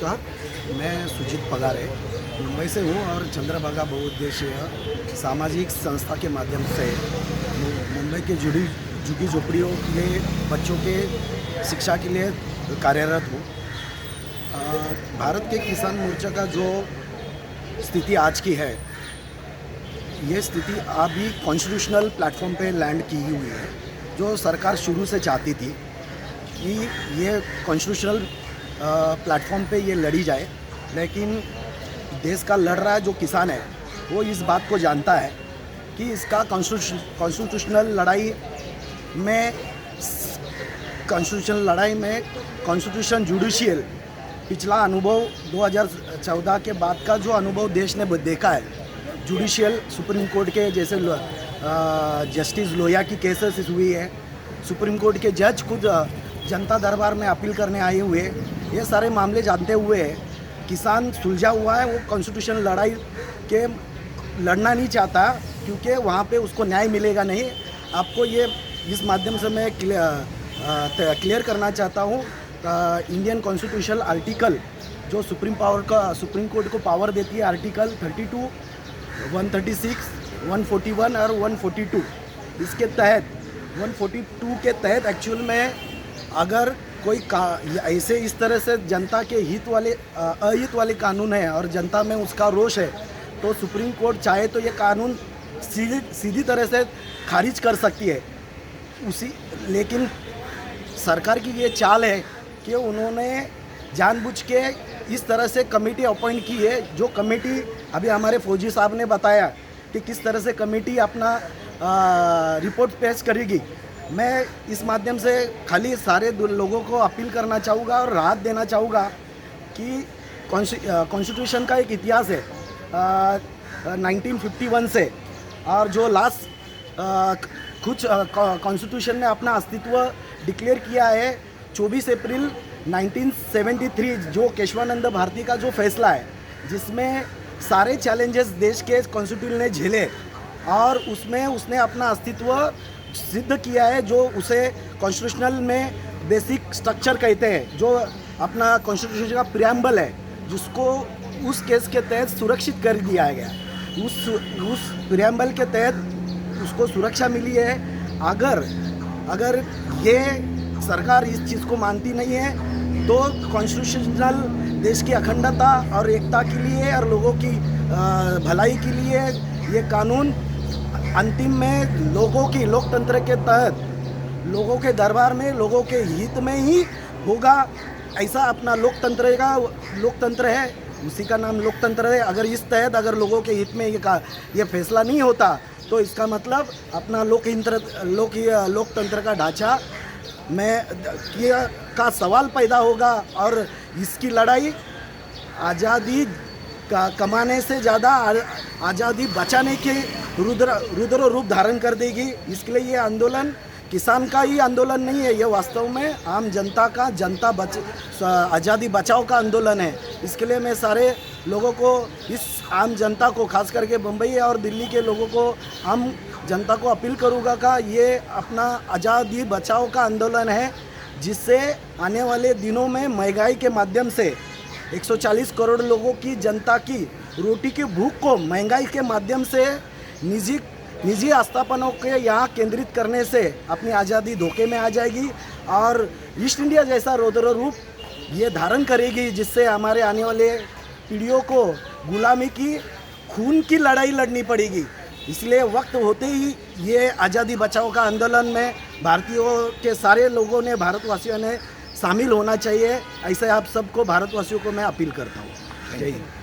नमस्कार, मैं सुजीत पगारे मुंबई से हूँ और चंद्रभागा बहुउद्देशीय सामाजिक संस्था के माध्यम से मुंबई के झुग्गी झोपड़ियों के बच्चों के शिक्षा के लिए कार्यरत हूँ। भारत के किसान मोर्चा का जो स्थिति आज की है, ये स्थिति अभी कॉन्स्टिट्यूशनल प्लेटफॉर्म पे लैंड की हुई है, जो सरकार शुरू से चाहती थी कि ये कॉन्स्टिट्यूशनल प्लेटफॉर्म पे ये लड़ी जाए। लेकिन देश का लड़ रहा है जो किसान है, वो इस बात को जानता है कि इसका कॉन्स्टिट्यूशनल लड़ाई में कॉन्स्टिट्यूशन जुडिशियल पिछला अनुभव 2014 के बाद का जो अनुभव देश ने देखा है, जुडिशियल सुप्रीम कोर्ट के जैसे जस्टिस लोहिया की केसेस हुई है, सुप्रीम कोर्ट के जज खुद जनता दरबार में अपील करने आए हुए, ये सारे मामले जानते हुए किसान सुलझा हुआ है। वो कॉन्स्टिट्यूशन लड़ाई के लड़ना नहीं चाहता क्योंकि वहाँ पे उसको न्याय मिलेगा नहीं। आपको ये इस माध्यम से मैं क्लियर करना चाहता हूँ, इंडियन कॉन्स्टिट्यूशन आर्टिकल जो सुप्रीम कोर्ट को पावर देती है, आर्टिकल 32, 136, 141 और 142, इसके तहत 142 के तहत एक्चुअल में अगर कोई ऐसे इस तरह से जनता के अहित वाले कानून है और जनता में उसका रोष है, तो सुप्रीम कोर्ट चाहे तो ये कानून सीधी तरह से खारिज कर सकती है। लेकिन सरकार की ये चाल है कि उन्होंने जानबूझ के इस तरह से कमेटी अपॉइंट की है, जो कमेटी अभी हमारे फौजी साहब ने बताया कि किस तरह से कमेटी अपना रिपोर्ट पेश करेगी। मैं इस माध्यम से खाली सारे लोगों को अपील करना चाहूँगा और राहत देना चाहूँगा कि कॉन्स्टिट्यूशन का एक इतिहास है 1951 से, और जो लास्ट कुछ कॉन्स्टिट्यूशन ने अपना अस्तित्व डिक्लेयर किया है 24 अप्रैल 1973, जो केशवानंद भारती का जो फैसला है, जिसमें सारे चैलेंजेस देश के कॉन्स्टिट्यूशन ने झेले और उसमें उसने अपना अस्तित्व सिद्ध किया है, जो उसे कॉन्स्टिट्यूशनल में बेसिक स्ट्रक्चर कहते हैं, जो अपना कॉन्स्टिट्यूशन का प्रियम्बल है, जिसको उस केस के तहत सुरक्षित कर दिया गया। उस प्रियम्बल के तहत उसको सुरक्षा मिली है। अगर ये सरकार इस चीज़ को मानती नहीं है तो कॉन्स्टिट्यूशनल देश की अखंडता और एकता के लिए और लोगों की भलाई के लिए ये कानून अंतिम में लोगों की लोकतंत्र के तहत लोगों के दरबार में लोगों के हित में ही होगा। ऐसा अपना लोकतंत्र है, उसी का नाम लोकतंत्र है। अगर इस तहत अगर लोगों के हित में ये फैसला नहीं होता तो इसका मतलब अपना लोकतंत्र का ढांचा का सवाल पैदा होगा और इसकी लड़ाई आज़ादी कमाने से ज़्यादा आज़ादी बचाने के रुद्र रूप धारण कर देगी। इसके लिए ये आंदोलन किसान का ही आंदोलन नहीं है, ये वास्तव में आम जनता का आज़ादी बचाओ का आंदोलन है। इसके लिए मैं सारे लोगों को, इस आम जनता को, खास करके मुंबई और दिल्ली के लोगों को, आम जनता को अपील करूँगा कि ये अपना आज़ादी बचाओ का आंदोलन है, जिससे आने वाले दिनों में महंगाई के माध्यम से 140 करोड़ लोगों की जनता की रोटी की भूख को महंगाई के माध्यम से निजी आस्थापनों के यहाँ केंद्रित करने से अपनी आज़ादी धोखे में आ जाएगी और ईस्ट इंडिया जैसा रौद्र रूप ये धारण करेगी, जिससे हमारे आने वाले पीढ़ियों को गुलामी की खून की लड़ाई लड़नी पड़ेगी। इसलिए वक्त होते ही ये आज़ादी बचाओ का आंदोलन में भारतीयों के सारे लोगों ने, भारतवासियों ने शामिल होना चाहिए। ऐसे आप सबको, भारतवासियों को मैं अपील करता हूँ। जय हिंद।